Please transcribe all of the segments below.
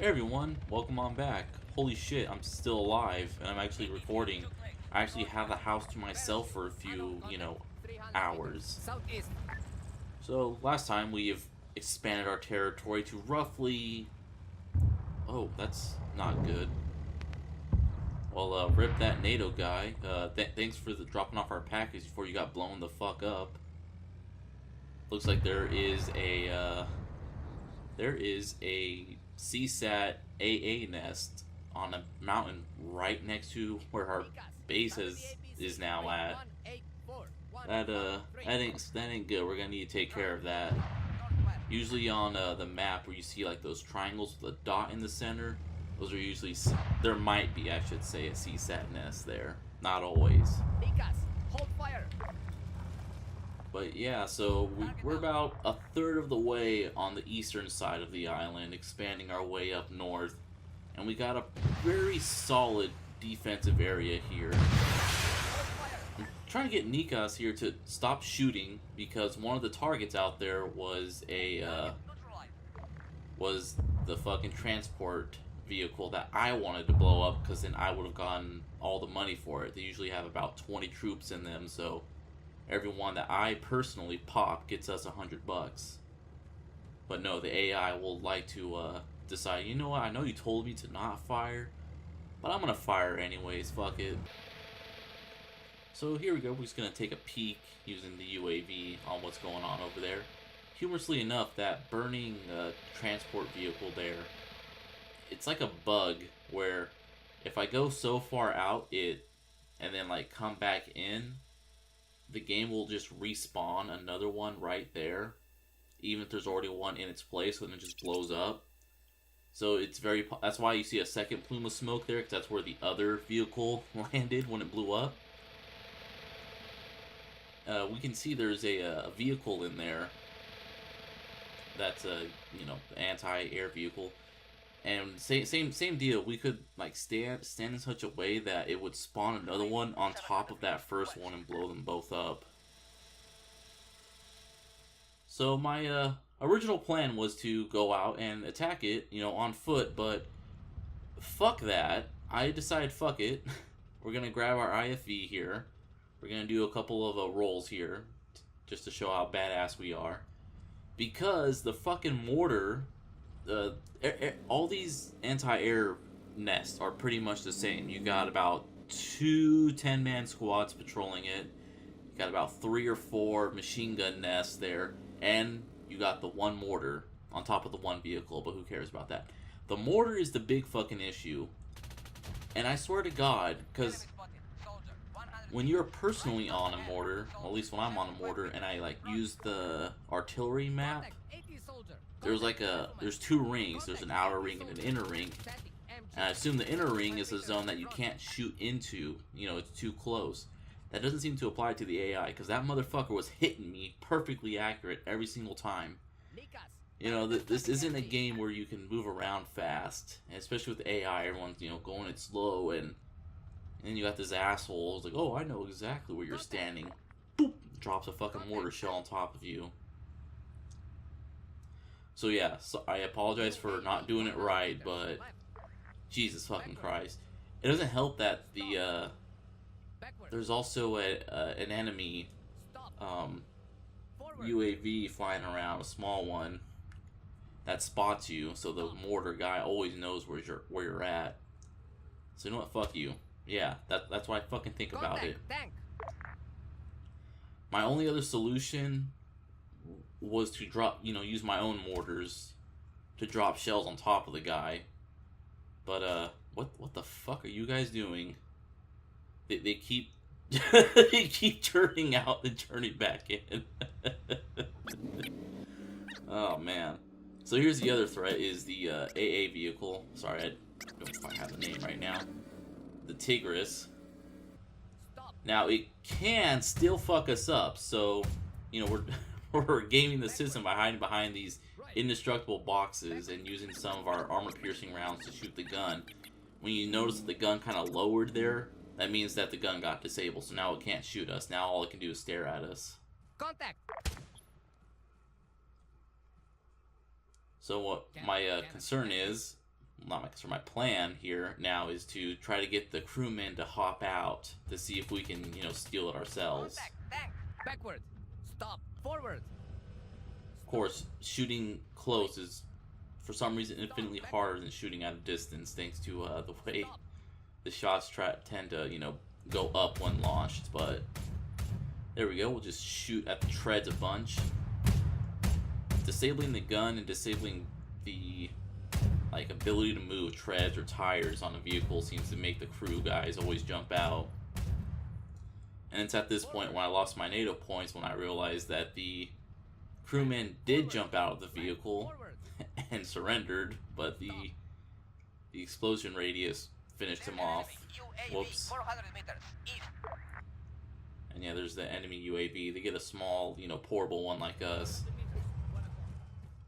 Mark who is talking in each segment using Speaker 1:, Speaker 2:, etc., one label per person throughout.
Speaker 1: Hey everyone, welcome on back. Holy shit, I'm still alive and I'm actually recording. I actually have the house to myself for a few, hours. So last time we've expanded our territory to roughly... Oh, that's not good. Well, rip that NATO guy. Thanks for dropping off our package before you got blown the fuck up. Looks like there is a CSAT AA nest on a mountain right next to where our base is now at. That ain't good. We're gonna need to take care of that. Usually on the map where you see like those triangles with a dot in the center, those are usually, there might be, I should say, a CSAT nest there. Not always. But yeah, so we're about a third of the way on the eastern side of the island, expanding our way up north. And we got a very solid defensive area here. I'm trying to get Nikas here to stop shooting because one of the targets out there was was the fucking transport vehicle that I wanted to blow up, because then I would have gotten all the money for it. They usually have about 20 troops in them, so every one that I personally pop gets us $100. But no, the AI will like to decide, you know what, I know you told me to not fire, but I'm gonna fire anyways, fuck it. So here we go, we're just gonna take a peek using the UAV on what's going on over there. Humorously enough, that burning transport vehicle there, it's like a bug where if I go so far out and then like come back in, the game will just respawn another one right there, even if there's already one in its place, and it just blows up. So it's that's why you see a second plume of smoke there, because that's where the other vehicle landed when it blew up. We can see there's a vehicle in there that's a anti-air vehicle, and same deal. We could like stand in such a way that it would spawn another one on top of that first one and blow them both up. So my original plan was to go out and attack it, on foot, but fuck that. I decided fuck it. We're gonna grab our IFV here. We're gonna do a couple of rolls here, just to show how badass we are. Because the fucking mortar, all these anti-air nests are pretty much the same. You got about 2 10-man squads patrolling it. You got about 3 or 4 machine gun nests there. And you got the one mortar on top of the one vehicle, but who cares about that? The mortar is the big fucking issue. And I swear to God, because when you're personally on a mortar, at least when I'm on a mortar, and I like use the artillery map, there's 2 rings. There's an outer ring and an inner ring. And I assume the inner ring is a zone that you can't shoot into. It's too close. That doesn't seem to apply to the AI, because that motherfucker was hitting me perfectly accurate every single time. This isn't a game where you can move around fast, and especially with AI, everyone's going it slow, and then you got this asshole who's like, oh, I know exactly where you're standing. Boop! Drops a fucking mortar shell on top of you. So yeah, I apologize for not doing it right, but Jesus fucking Christ. It doesn't help that there's also an enemy UAV flying around, a small one, that spots you, so the mortar guy always knows where you're at. So you know what, fuck you. Yeah, that's what I fucking think about it. My only other solution was to use my own mortars to drop shells on top of the guy. But what the fuck are you guys doing? They keep they keep turning out and turning back in. Oh man. So here's the other threat, is the AA vehicle. Sorry, I don't quite have the name right now. The Tigris. Now it can still fuck us up, so we're gaming the system by hiding behind these indestructible boxes and using some of our armor-piercing rounds to shoot the gun. When you notice that the gun kind of lowered there, that means that the gun got disabled, so now it can't shoot us. Now all it can do is stare at us. Contact. So what my concern is not my concern, my plan here now is to try to get the crewmen to hop out to see if we can, you know, steal it ourselves.
Speaker 2: Backward. Stop. Forward.
Speaker 1: Of course, shooting close is, for some reason, infinitely harder than shooting at a distance, thanks to the way the shots tend to, you know, go up when launched. But there we go. We'll just shoot at the treads a bunch. Disabling the gun and disabling the ability to move treads or tires on a vehicle seems to make the crew guys always jump out. And it's at this point when I lost my NATO points when I realized that the crewmen did jump out of the vehicle and surrendered, but the explosion radius finished him off. Whoops. And yeah, there's the enemy UAV. They get a small, you know, portable one like us.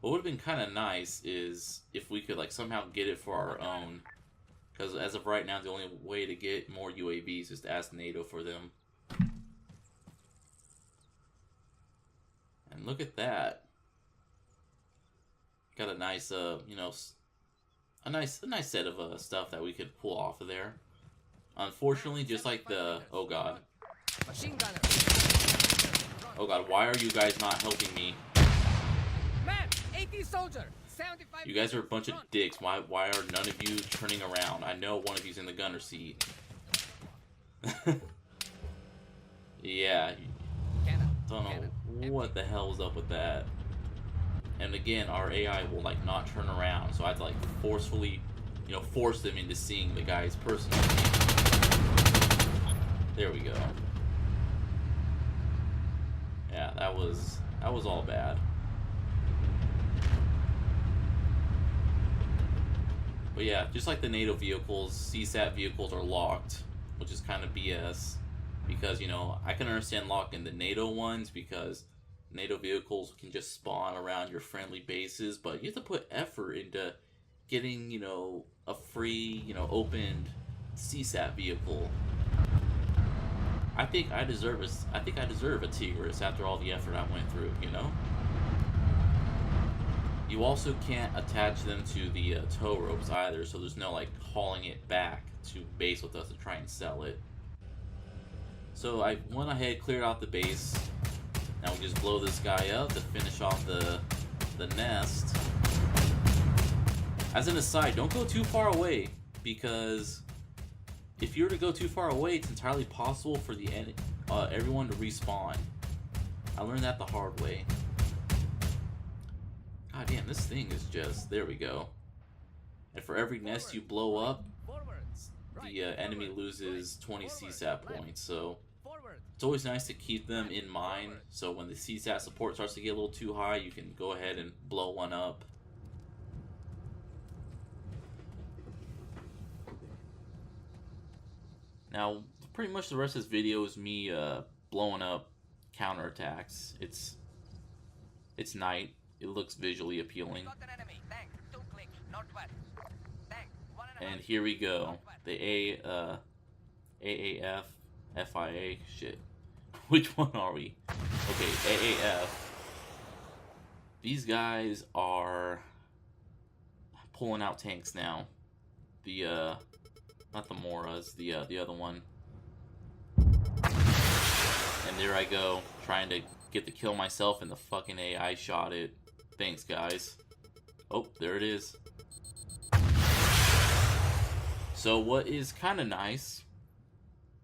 Speaker 1: What would have been kind of nice is if we could like somehow get it for our own, because as of right now the only way to get more UAVs is to ask NATO for them. And look at that, got a nice you know, a nice set of stuff that we could pull off of there. Unfortunately, just like the oh god, why are you guys not helping me? You guys are a bunch of dicks. Why are none of you turning around? I know one of you's in the gunner seat. Yeah. Don't know what the hell is up with that. And again, our AI will like not turn around, so I have to like forcefully, you know, force them into seeing the guy's personal name. There we go. Yeah, that was all bad. But yeah, just like the NATO vehicles, CSAT vehicles are locked, which is kind of BS. Because, you know, I can understand locking the NATO ones because NATO vehicles can just spawn around your friendly bases, but you have to put effort into getting, you know, a free, you know, opened CSAT vehicle. I think I deserve a Tigris after all the effort I went through, you know? You also can't attach them to the tow ropes either, so there's no like hauling it back to base with us to try and sell it. So I went ahead, cleared out the base. Now we just blow this guy up to finish off the nest. As an aside, don't go too far away, because if you were to go too far away, it's entirely possible for the everyone to respawn. I learned that the hard way. God damn, this thing is just... There we go. And for every nest you blow up, the enemy loses 20 CSAT points, so it's always nice to keep them in mind, so when the CSAT support starts to get a little too high, you can go ahead and blow one up. Now, pretty much the rest of this video is me blowing up counterattacks. It's night. It looks visually appealing. And here we go. The AAF, FIA, shit. Which one are we? Okay, AAF. These guys are pulling out tanks now. The, not the Moras, the other one. And there I go, trying to get the kill myself, and the fucking AI shot it. Thanks, guys. Oh, there it is. So what is kind of nice,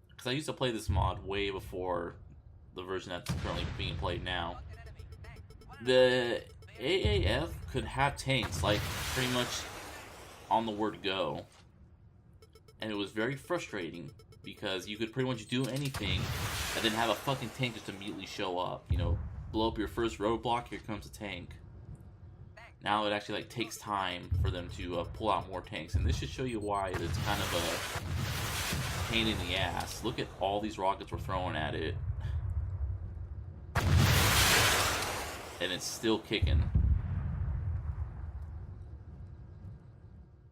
Speaker 1: because I used to play this mod way before the version that's currently being played now, the AAF could have tanks like pretty much on the word go, and it was very frustrating because you could pretty much do anything and then have a fucking tank just immediately show up. You know, blow up your first roadblock, here comes a tank. Now it actually like takes time for them to pull out more tanks, and this should show you why it's kind of a pain in the ass. Look at all these rockets we're throwing at it, and it's still kicking.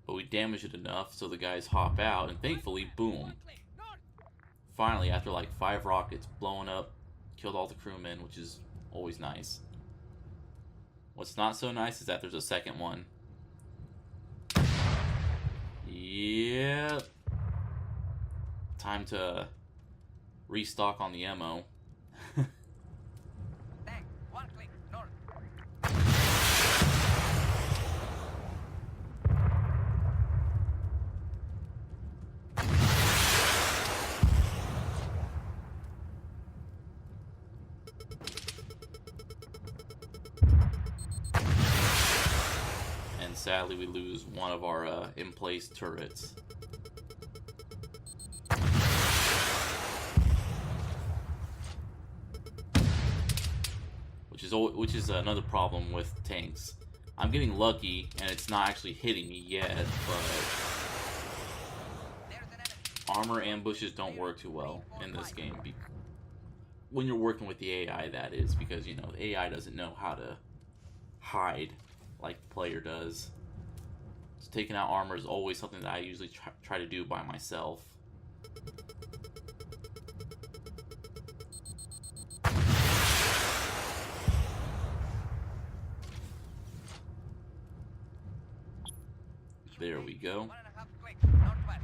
Speaker 1: But we damaged it enough so the guys hop out, and thankfully, boom. Finally, after like 5 rockets blowing up, killed all the crewmen, which is always nice. What's not so nice is that there's a second one. Time to restock on the ammo.
Speaker 2: Tank, 1 click north.
Speaker 1: And sadly, we lose one of our in-place turrets. Which is another problem with tanks. I'm getting lucky, and it's not actually hitting me yet, but armor ambushes don't work too well in this game. When you're working with the AI, that is, because, you know, the AI doesn't know how to hide like the player does. So taking out armor is always something that I usually try to do by myself. There we go.
Speaker 2: 1.5 clicks northwest.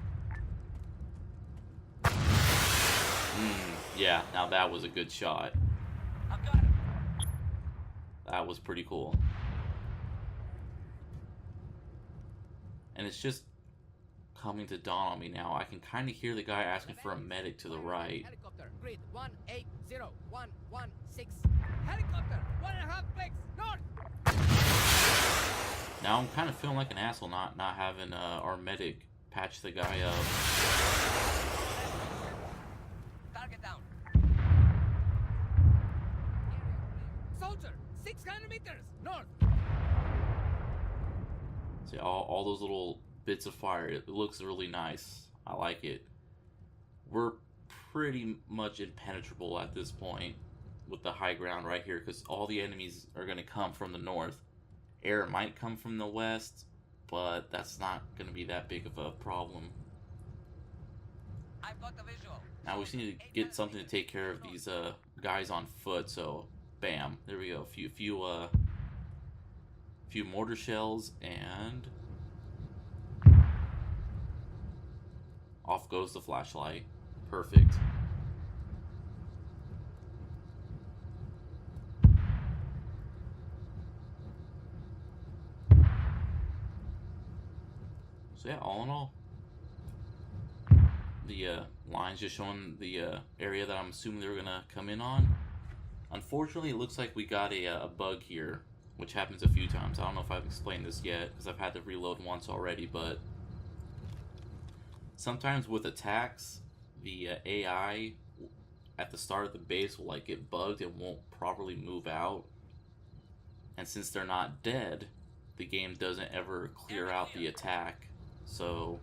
Speaker 1: Yeah, now that was a good shot.
Speaker 2: I've got him.
Speaker 1: That was pretty cool. And it's just coming to dawn on me now. I can kind of hear the guy asking for a medic to the right.
Speaker 2: Helicopter, grid 180116. Helicopter, 1.5 clicks north.
Speaker 1: Now I'm kind of feeling like an asshole not having our medic patch the guy up.
Speaker 2: Target down. Soldier, 600 meters north.
Speaker 1: See, all those little bits of fire, it looks really nice. I like it. We're pretty much impenetrable at this point with the high ground right here, because all the enemies are going to come from the north. Air might come from the west, but that's not going to be that big of a problem.
Speaker 2: I've got the visual.
Speaker 1: Now we just need to get something to take care of these guys on foot, so bam, there we go. A few mortar shells, and off goes the flashlight. Perfect. So yeah, all in all, the line's just showing the area that I'm assuming they're gonna come in on. Unfortunately, it looks like we got a bug here, which happens a few times. I don't know if I've explained this yet, because I've had to reload once already, but sometimes with attacks, the AI at the start of the base will like get bugged and won't properly move out. And since they're not dead, the game doesn't ever clear out the attack. So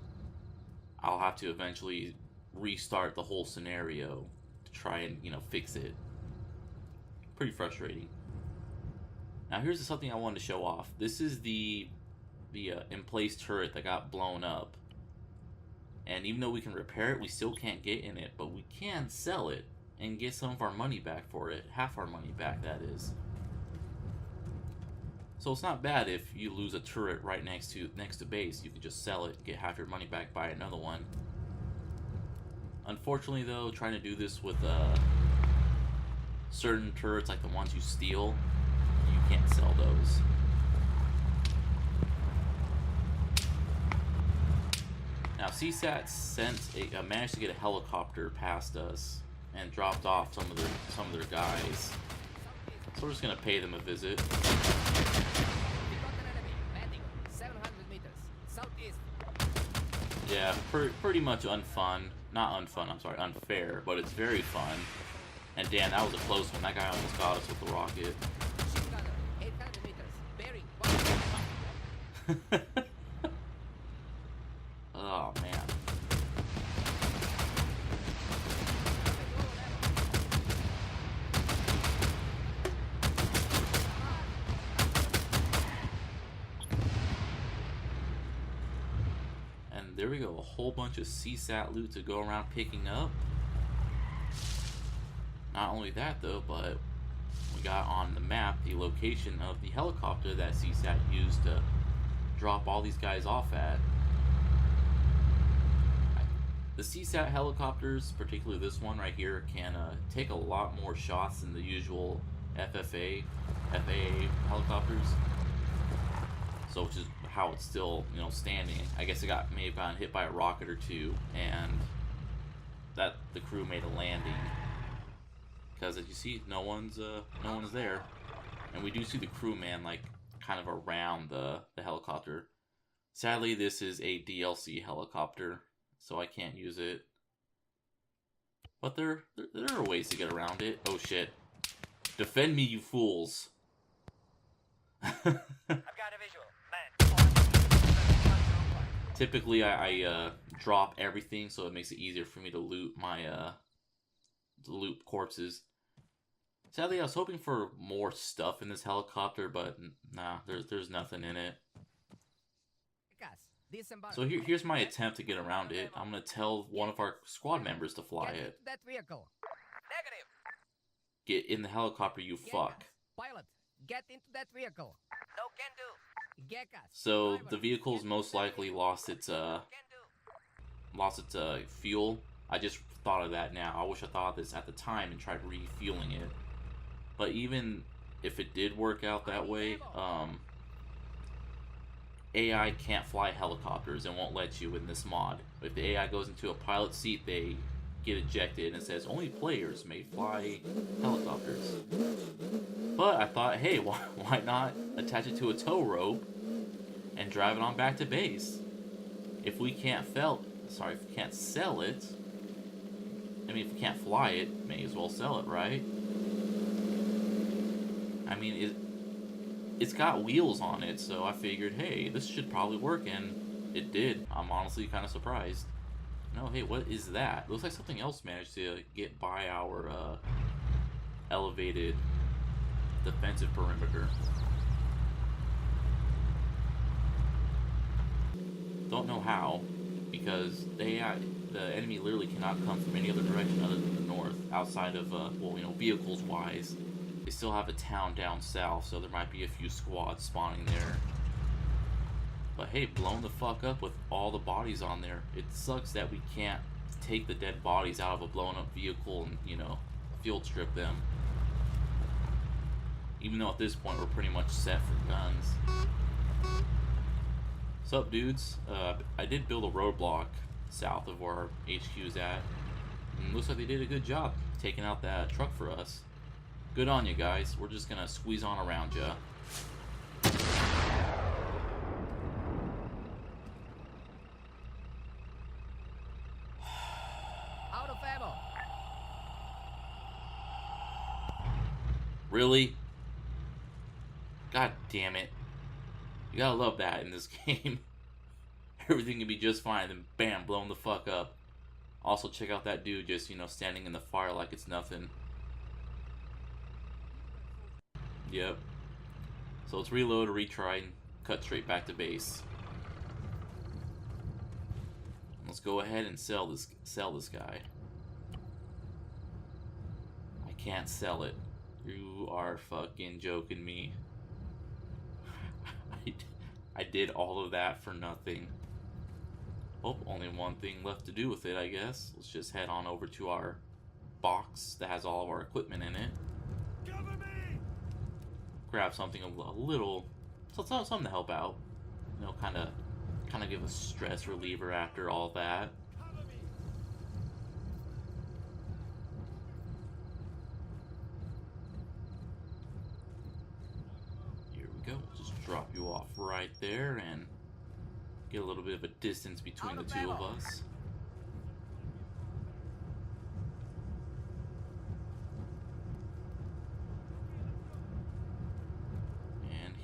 Speaker 1: I'll have to eventually restart the whole scenario to try and, you know, fix it. Pretty frustrating. Now here's something I wanted to show off. This is the in-place turret that got blown up. And even though we can repair it, we still can't get in it. But we can sell it and get some of our money back for it. Half our money back, that is. So it's not bad if you lose a turret right next to base. You can just sell it, get half your money back, buy another one. Unfortunately, though, trying to do this with certain turrets, like the ones you steal, you can't sell those. Now, CSAT managed to get a helicopter past us and dropped off some of their guys. So we're just gonna pay them a visit.
Speaker 2: We got an enemy. Fending, 700 meters southeast.
Speaker 1: Yeah, pretty much unfun. Not unfun, I'm sorry, unfair, but it's very fun. And damn, that was a close one. That guy almost got us with the rocket.
Speaker 2: Ship gunner, 800 meters. Bearing 1.
Speaker 1: Oh man. And there we go, a whole bunch of CSAT loot to go around picking up. Not only that though, but we got on the map the location of the helicopter that CSAT used to drop all these guys off at. The CSAT helicopters, particularly this one right here, can take a lot more shots than the usual FAA helicopters. So, which is how it's still, you know, standing. I guess it may have gotten hit by a rocket or two, and that the crew made a landing. Because as you see, no one's there, and we do see the crewman like kind of around the helicopter. Sadly, this is a DLC helicopter, so I can't use it. But there are ways to get around it. Oh shit! Defend me, you fools!
Speaker 2: I've got a visual. Man.
Speaker 1: Typically, I drop everything, so it makes it easier for me to loot my corpses. Sadly, I was hoping for more stuff in this helicopter, but nah, there's nothing in it. So here's my attempt to get around it. I'm gonna tell one of our squad members to fly it.
Speaker 2: That vehicle. Negative.
Speaker 1: Get in the helicopter, you fuck.
Speaker 2: Pilot, get into that vehicle. No can do.
Speaker 1: So the vehicle's most likely lost its fuel. I just thought of that now. I wish I thought of this at the time and tried refueling it. But even if it did work out that way, AI can't fly helicopters and won't let you in this mod. If the AI goes into a pilot seat, they get ejected and it says only players may fly helicopters. But I thought, hey, why not attach it to a tow rope and drive it on back to base? If we can't sell it, I mean, if we can't fly it, may as well sell it, right? I mean, it's got wheels on it, so I figured, hey, this should probably work, and it did. I'm honestly kind of surprised. No, hey, what is that? It looks like something else managed to get by our elevated defensive perimeter. Don't know how, because the enemy literally cannot come from any other direction other than the north, outside of, well, you know, vehicles-wise. They still have a town down south, so there might be a few squads spawning there. But hey, blown the fuck up with all the bodies on there. It sucks that we can't take the dead bodies out of a blown up vehicle and, you know, field strip them. Even though at this point we're pretty much set for guns. Sup, dudes? I did build a roadblock south of where our HQ's at. And looks like they did a good job taking out that truck for us. Good on you guys. We're just gonna squeeze on around ya.
Speaker 2: Out of ammo.
Speaker 1: Really? God damn it. You gotta love that in this game. Everything can be just fine, then bam, blown the fuck up. Also, check out that dude just, you know, standing in the fire like it's nothing. Yep. So let's reload, retry, and cut straight back to base. Let's go ahead and sell this guy. I can't sell it. You are fucking joking me. I did all of that for nothing. Oh, only one thing left to do with it, I guess. Let's just head on over to our box that has all of our equipment in it. Grab something a little, something to help out. You know, kind of give a stress reliever after all that. Here we go. Just drop you off right there and get a little bit of a distance between the two of us.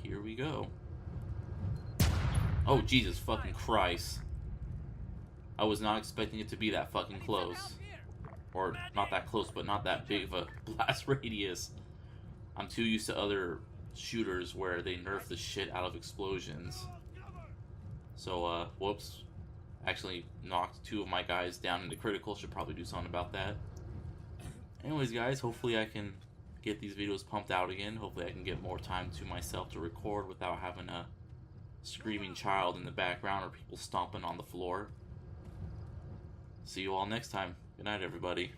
Speaker 1: Here we go. Oh, Jesus fucking Christ. I was not expecting it to be that fucking close. Or, not that close, but not that big of a blast radius. I'm too used to other shooters where they nerf the shit out of explosions. So, whoops. Actually knocked two of my guys down into critical. Should probably do something about that. Anyways, guys, hopefully I can get these videos pumped out again. Hopefully I can get more time to myself to record without having a screaming child in the background or people stomping on the floor. See you all next time. Good night, everybody.